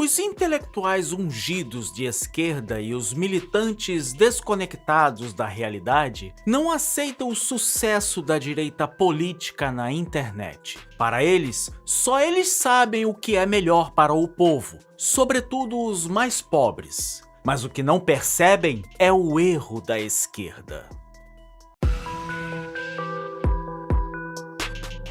Os intelectuais ungidos de esquerda e os militantes desconectados da realidade não aceitam o sucesso da direita política na internet. Para eles, só eles sabem o que é melhor para o povo, sobretudo os mais pobres. Mas o que não percebem é o erro da esquerda.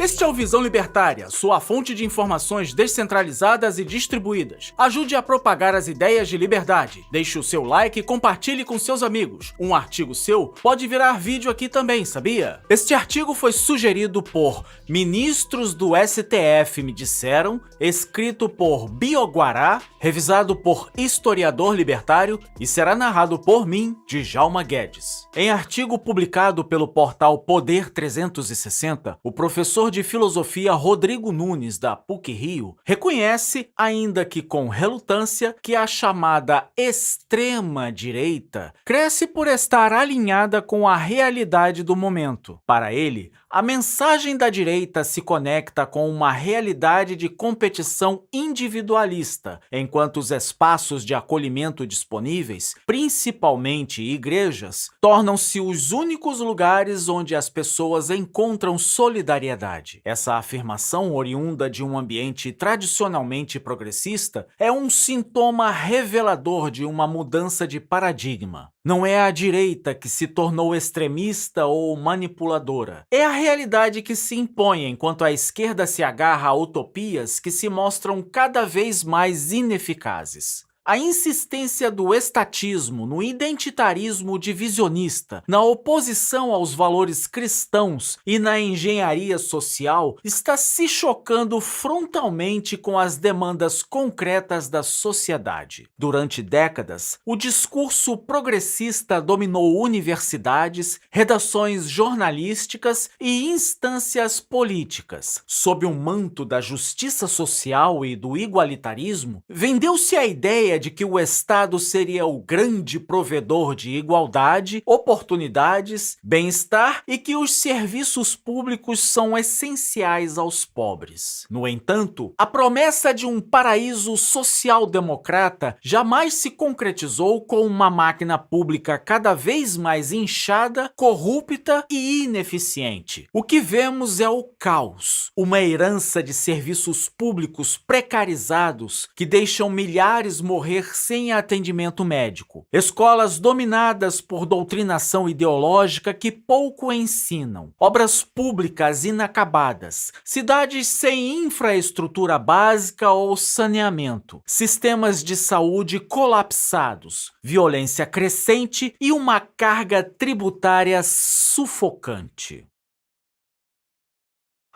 Este é o Visão Libertária, sua fonte de informações descentralizadas e distribuídas. Ajude a propagar as ideias de liberdade. Deixe o seu like e compartilhe com seus amigos. Um artigo seu pode virar vídeo aqui também, sabia? Este artigo foi sugerido por ministros do STF me disseram, escrito por Bioguará, revisado por historiador libertário e será narrado por mim, Djalma Guedes. Em artigo publicado pelo portal Poder 360, o professor de filosofia Rodrigo Nunes, da PUC-Rio, reconhece, ainda que com relutância, que a chamada extrema-direita cresce por estar alinhada com a realidade do momento. Para ele, a mensagem da direita se conecta com uma realidade de competição individualista, enquanto os espaços de acolhimento disponíveis, principalmente igrejas, tornam-se os únicos lugares onde as pessoas encontram solidariedade. Essa afirmação, oriunda de um ambiente tradicionalmente progressista, é um sintoma revelador de uma mudança de paradigma. Não é a direita que se tornou extremista ou manipuladora. É a realidade que se impõe, enquanto a esquerda se agarra a utopias que se mostram cada vez mais ineficazes. A insistência do estatismo, no identitarismo divisionista, na oposição aos valores cristãos e na engenharia social está se chocando frontalmente com as demandas concretas da sociedade. Durante décadas, o discurso progressista dominou universidades, redações jornalísticas e instâncias políticas. Sob um manto da justiça social e do igualitarismo, vendeu-se a ideia de que o Estado seria o grande provedor de igualdade, oportunidades, bem-estar e que os serviços públicos são essenciais aos pobres. No entanto, a promessa de um paraíso social-democrata jamais se concretizou com uma máquina pública cada vez mais inchada, corrupta e ineficiente. O que vemos é o caos, uma herança de serviços públicos precarizados que deixam milhares morrer sem atendimento médico. Escolas dominadas por doutrinação ideológica que pouco ensinam. Obras públicas inacabadas. Cidades sem infraestrutura básica ou saneamento. Sistemas de saúde colapsados. Violência crescente e uma carga tributária sufocante.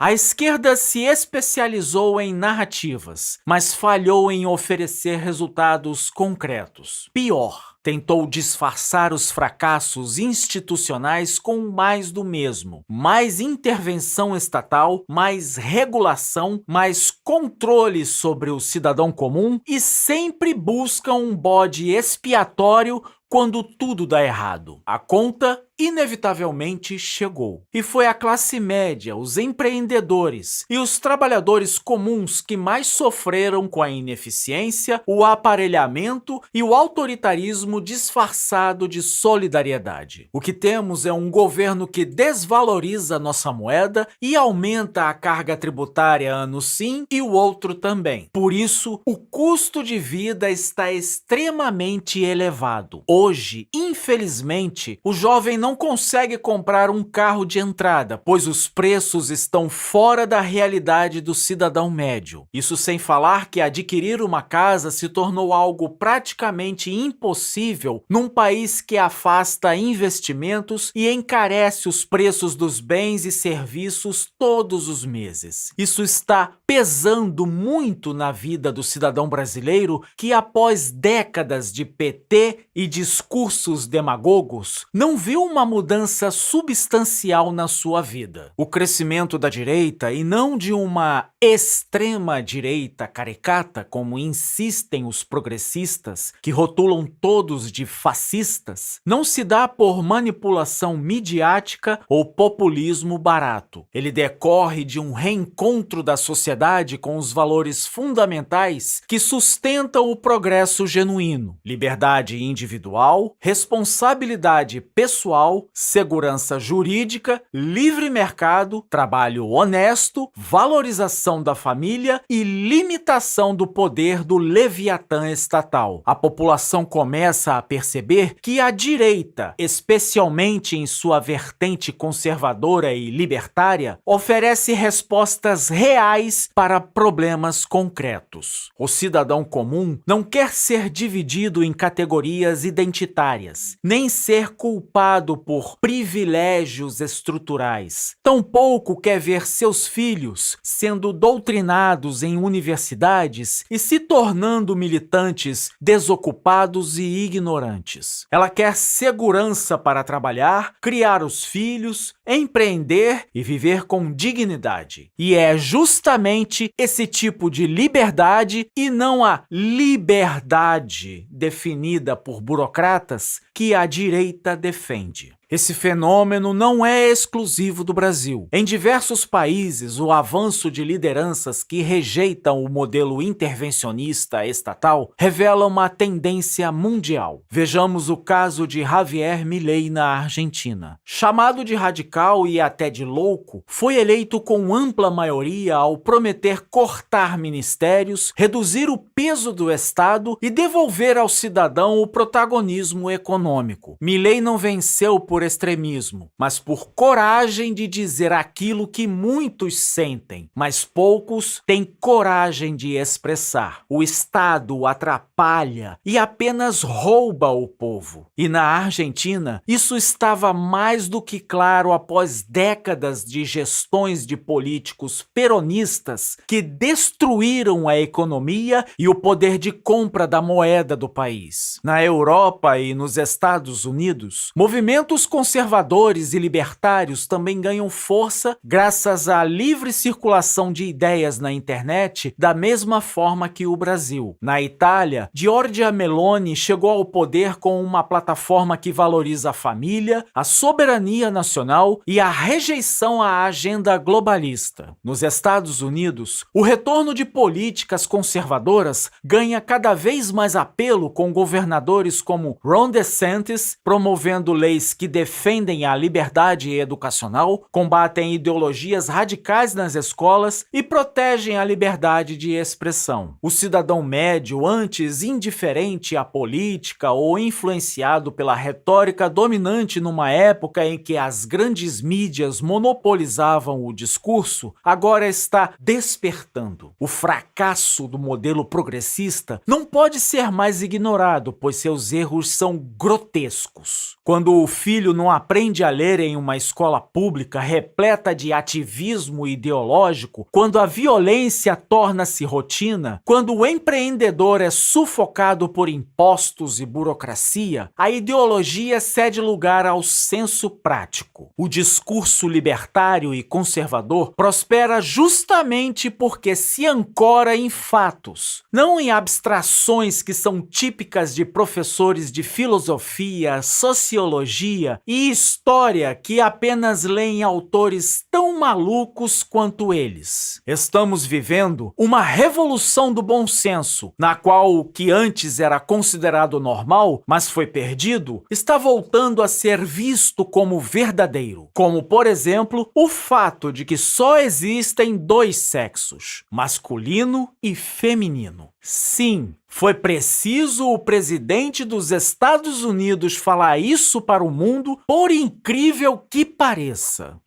A esquerda se especializou em narrativas, mas falhou em oferecer resultados concretos. Pior, tentou disfarçar os fracassos institucionais com mais do mesmo. Mais intervenção estatal, mais regulação, mais controle sobre o cidadão comum e sempre busca um bode expiatório quando tudo dá errado. A conta inevitavelmente chegou. E foi a classe média, os empreendedores e os trabalhadores comuns que mais sofreram com a ineficiência, o aparelhamento e o autoritarismo disfarçado de solidariedade. O que temos é um governo que desvaloriza nossa moeda e aumenta a carga tributária ano sim e o outro também. Por isso, o custo de vida está extremamente elevado. Hoje, infelizmente, o jovem não consegue comprar um carro de entrada, pois os preços estão fora da realidade do cidadão médio. Isso sem falar que adquirir uma casa se tornou algo praticamente impossível num país que afasta investimentos e encarece os preços dos bens e serviços todos os meses. Isso está pesando muito na vida do cidadão brasileiro que, após décadas de PT e discursos demagogos, não viu uma mudança substancial na sua vida. O crescimento da direita, e não de uma extrema-direita caricata, como insistem os progressistas, que rotulam todos de fascistas, não se dá por manipulação midiática ou populismo barato. Ele decorre de um reencontro da sociedade com os valores fundamentais que sustentam o progresso genuíno: liberdade individual, responsabilidade pessoal, segurança jurídica, livre mercado, trabalho honesto, valorização da família e limitação do poder do leviatã estatal. A população começa a perceber que a direita, especialmente em sua vertente conservadora e libertária, oferece respostas reais para problemas concretos. O cidadão comum não quer ser dividido em categorias identitárias, nem ser culpado por privilégios estruturais. Tampouco quer ver seus filhos sendo doutrinados em universidades e se tornando militantes desocupados e ignorantes. Ela quer segurança para trabalhar, criar os filhos, empreender e viver com dignidade. E é justamente esse tipo de liberdade e não a liberdade definida por burocratas que a direita defende. Esse fenômeno não é exclusivo do Brasil. Em diversos países, o avanço de lideranças que rejeitam o modelo intervencionista estatal revela uma tendência mundial. Vejamos o caso de Javier Milei na Argentina. Chamado de radical e até de louco, foi eleito com ampla maioria ao prometer cortar ministérios, reduzir o peso do Estado e devolver ao cidadão o protagonismo econômico. Milei não venceu por extremismo, mas por coragem de dizer aquilo que muitos sentem, mas poucos têm coragem de expressar. O Estado atrapalha e apenas rouba o povo. E na Argentina, isso estava mais do que claro após décadas de gestões de políticos peronistas que destruíram a economia e o poder de compra da moeda do país. Na Europa e nos Estados Unidos, movimentos conservadores e libertários também ganham força graças à livre circulação de ideias na internet, da mesma forma que o Brasil. Na Itália, Giorgia Meloni chegou ao poder com uma plataforma que valoriza a família, a soberania nacional e a rejeição à agenda globalista. Nos Estados Unidos, o retorno de políticas conservadoras ganha cada vez mais apelo, com governadores como Ron DeSantis promovendo leis que defendem a liberdade educacional, combatem ideologias radicais nas escolas e protegem a liberdade de expressão. O cidadão médio, antes indiferente à política ou influenciado pela retórica dominante numa época em que as grandes mídias monopolizavam o discurso, agora está despertando. O fracasso do modelo progressista não pode ser mais ignorado, pois seus erros são grotescos. Quando o filho não aprende a ler em uma escola pública repleta de ativismo ideológico, quando a violência torna-se rotina, quando o empreendedor é sufocado por impostos e burocracia, a ideologia cede lugar ao senso prático. O discurso libertário e conservador prospera justamente porque se ancora em fatos, não em abstrações que são típicas de professores de filosofia, sociologia e história que apenas leem autores tão malucos quanto eles. Estamos vivendo uma revolução do bom senso, na qual o que antes era considerado normal, mas foi perdido, está voltando a ser visto como verdadeiro. Como, por exemplo, o fato de que só existem dois sexos, masculino e feminino. Sim, foi preciso o presidente dos Estados Unidos falar isso para o mundo, por incrível que pareça.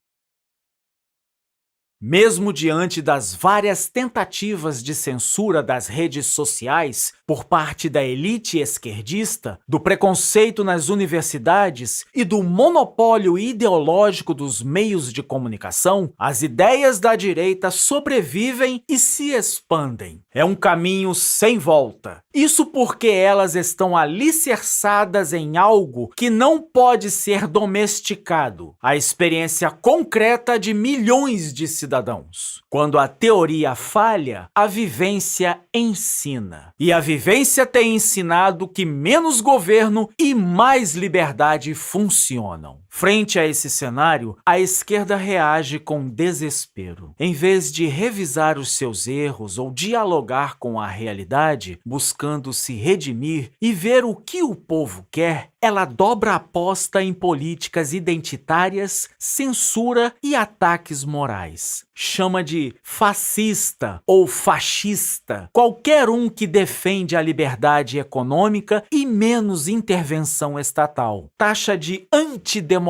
Mesmo diante das várias tentativas de censura das redes sociais por parte da elite esquerdista, do preconceito nas universidades e do monopólio ideológico dos meios de comunicação, as ideias da direita sobrevivem e se expandem. É um caminho sem volta. Isso porque elas estão alicerçadas em algo que não pode ser domesticado: a experiência concreta de milhões de cidadãos cidadãos. Quando a teoria falha, a vivência ensina. E a vivência tem ensinado que menos governo e mais liberdade funcionam. Frente a esse cenário, a esquerda reage com desespero. Em vez de revisar os seus erros ou dialogar com a realidade, buscando se redimir e ver o que o povo quer, ela dobra a aposta em políticas identitárias, censura e ataques morais. Chama de fascista ou fascista qualquer um que defende a liberdade econômica e menos intervenção estatal. Taxa de antidemocrático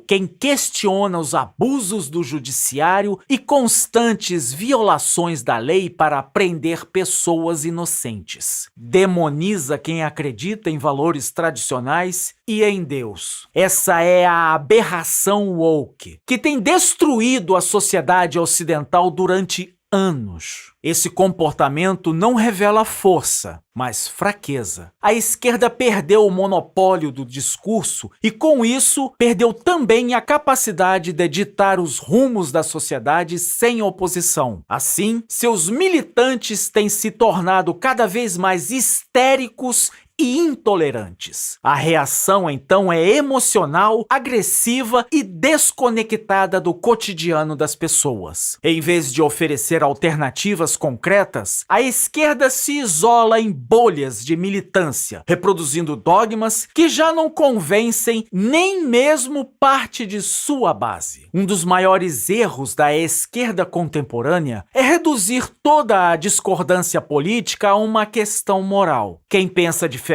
quem questiona os abusos do judiciário e constantes violações da lei para prender pessoas inocentes. Demoniza quem acredita em valores tradicionais e em Deus. Essa é a aberração woke, que tem destruído a sociedade ocidental durante anos. Esse comportamento não revela força, mas fraqueza. A esquerda perdeu o monopólio do discurso e, com isso, perdeu também a capacidade de ditar os rumos da sociedade sem oposição. Assim, seus militantes têm se tornado cada vez mais histéricos e intolerantes. A reação, então, é emocional, agressiva e desconectada do cotidiano das pessoas. Em vez de oferecer alternativas concretas, a esquerda se isola em bolhas de militância, reproduzindo dogmas que já não convencem nem mesmo parte de sua base. Um dos maiores erros da esquerda contemporânea é reduzir toda a discordância política a uma questão moral. Quem pensa diferente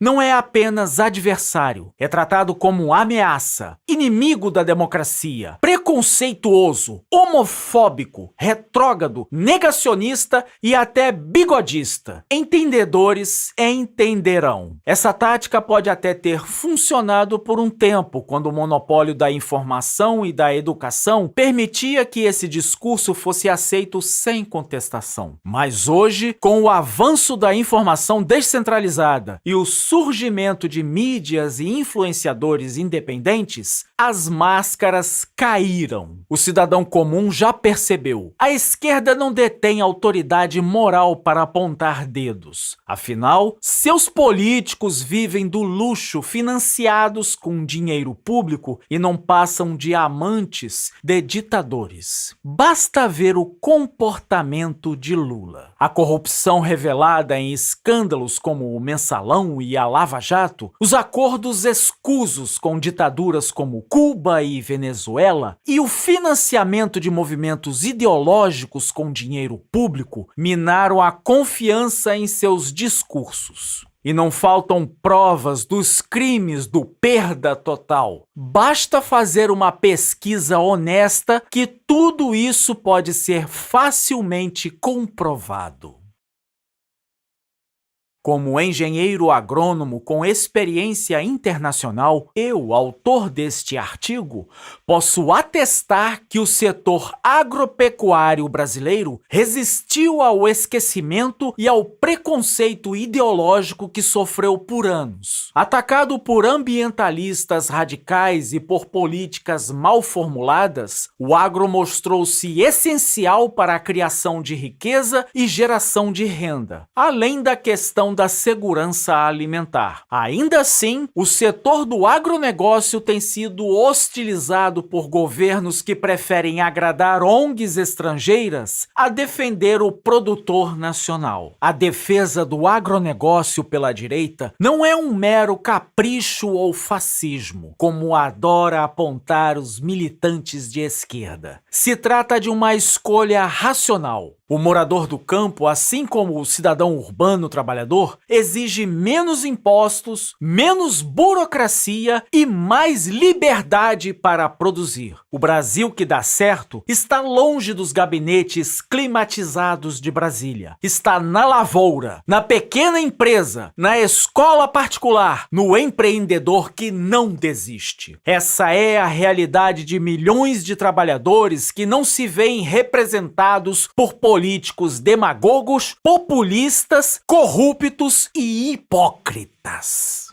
não é apenas adversário, é tratado como ameaça, inimigo da democracia, preconceituoso, homofóbico, retrógrado, negacionista e até bigodista. Entendedores entenderão. Essa tática pode até ter funcionado por um tempo, quando o monopólio da informação e da educação permitia que esse discurso fosse aceito sem contestação. Mas hoje, com o avanço da informação descentralizada e o surgimento de mídias e influenciadores independentes, as máscaras caíram. O cidadão comum já percebeu. A esquerda não detém autoridade moral para apontar dedos. Afinal, seus políticos vivem do luxo financiados com dinheiro público e não passam de amantes de ditadores. Basta ver o comportamento de Lula. A corrupção revelada em escândalos como o Mensalão e a Lava Jato, os acordos escusos com ditaduras como Cuba e Venezuela e o financiamento de movimentos ideológicos com dinheiro público minaram a confiança em seus discursos. E não faltam provas dos crimes do perda total. Basta fazer uma pesquisa honesta que tudo isso pode ser facilmente comprovado. Como engenheiro agrônomo com experiência internacional, eu, autor deste artigo, posso atestar que o setor agropecuário brasileiro resistiu ao esquecimento e ao preconceito ideológico que sofreu por anos. Atacado por ambientalistas radicais e por políticas mal formuladas, o agro mostrou-se essencial para a criação de riqueza e geração de renda, além da questão da segurança alimentar. Ainda assim, o setor do agronegócio tem sido hostilizado por governos que preferem agradar ONGs estrangeiras a defender o produtor nacional. A defesa do agronegócio pela direita não é um mero capricho ou fascismo, como adora apontar os militantes de esquerda. Se trata de uma escolha racional. O morador do campo, assim como o cidadão urbano trabalhador, exige menos impostos, menos burocracia e mais liberdade para produzir. O Brasil que dá certo está longe dos gabinetes climatizados de Brasília. Está na lavoura, na pequena empresa, na escola particular, no empreendedor que não desiste. Essa é a realidade de milhões de trabalhadores que não se veem representados por políticos demagogos, populistas, corruptos e hipócritas.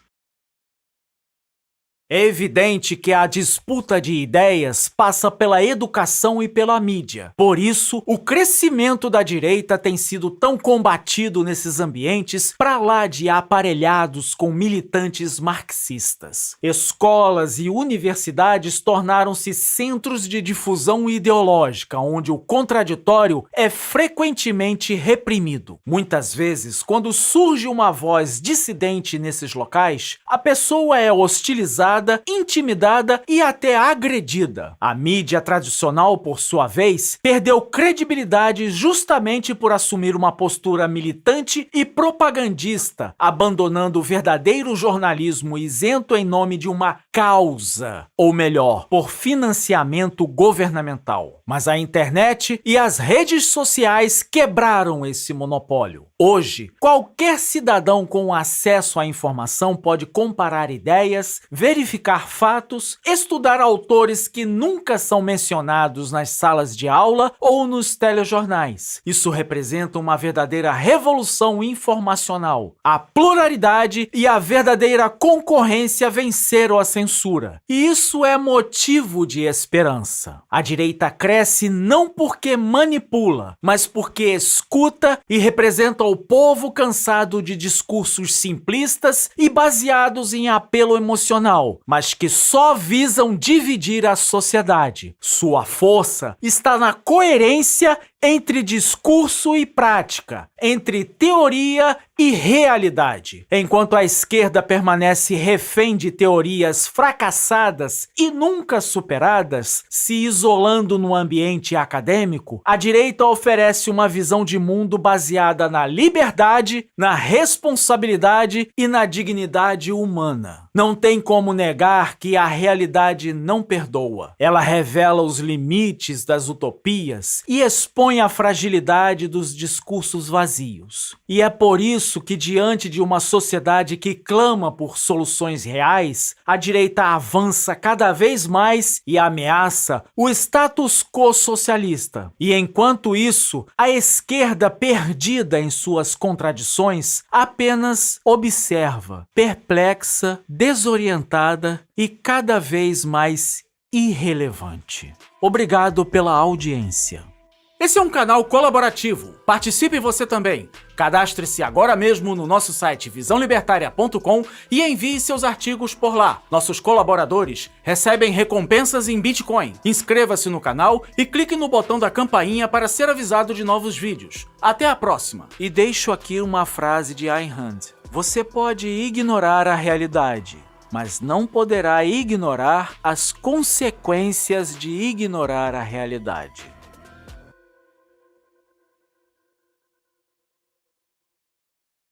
É evidente que a disputa de ideias passa pela educação e pela mídia. Por isso, o crescimento da direita tem sido tão combatido nesses ambientes para lá de aparelhados com militantes marxistas. Escolas e universidades tornaram-se centros de difusão ideológica, onde o contraditório é frequentemente reprimido. Muitas vezes, quando surge uma voz dissidente nesses locais, a pessoa é hostilizada, intimidada e até agredida. A mídia tradicional, por sua vez, perdeu credibilidade justamente por assumir uma postura militante e propagandista, abandonando o verdadeiro jornalismo isento em nome de uma causa, ou melhor, por financiamento governamental. Mas a internet e as redes sociais quebraram esse monopólio. Hoje, qualquer cidadão com acesso à informação pode comparar ideias, verificar fatos, estudar autores que nunca são mencionados nas salas de aula ou nos telejornais. Isso representa uma verdadeira revolução informacional. A pluralidade e a verdadeira concorrência venceram a censura. E isso é motivo de esperança. A direita cresce não porque manipula, mas porque escuta e representa o povo cansado de discursos simplistas e baseados em apelo emocional, mas que só visam dividir a sociedade. Sua força está na coerência entre discurso e prática, entre teoria e realidade. Enquanto a esquerda permanece refém de teorias fracassadas e nunca superadas, se isolando no ambiente acadêmico, a direita oferece uma visão de mundo baseada na liberdade, na responsabilidade e na dignidade humana. Não tem como negar que a realidade não perdoa. Ela revela os limites das utopias e expõe a fragilidade dos discursos vazios. E é por isso que, diante de uma sociedade que clama por soluções reais, a direita avança cada vez mais e ameaça o status quo socialista. E enquanto isso, a esquerda, perdida em suas contradições, apenas observa, perplexa, desorientada e cada vez mais irrelevante. Obrigado pela audiência. Esse é um canal colaborativo. Participe você também. Cadastre-se agora mesmo no nosso site visãolibertaria.com e envie seus artigos por lá. Nossos colaboradores recebem recompensas em Bitcoin. Inscreva-se no canal e clique no botão da campainha para ser avisado de novos vídeos. Até a próxima! E deixo aqui uma frase de Ayn Rand. Você pode ignorar a realidade, mas não poderá ignorar as consequências de ignorar a realidade.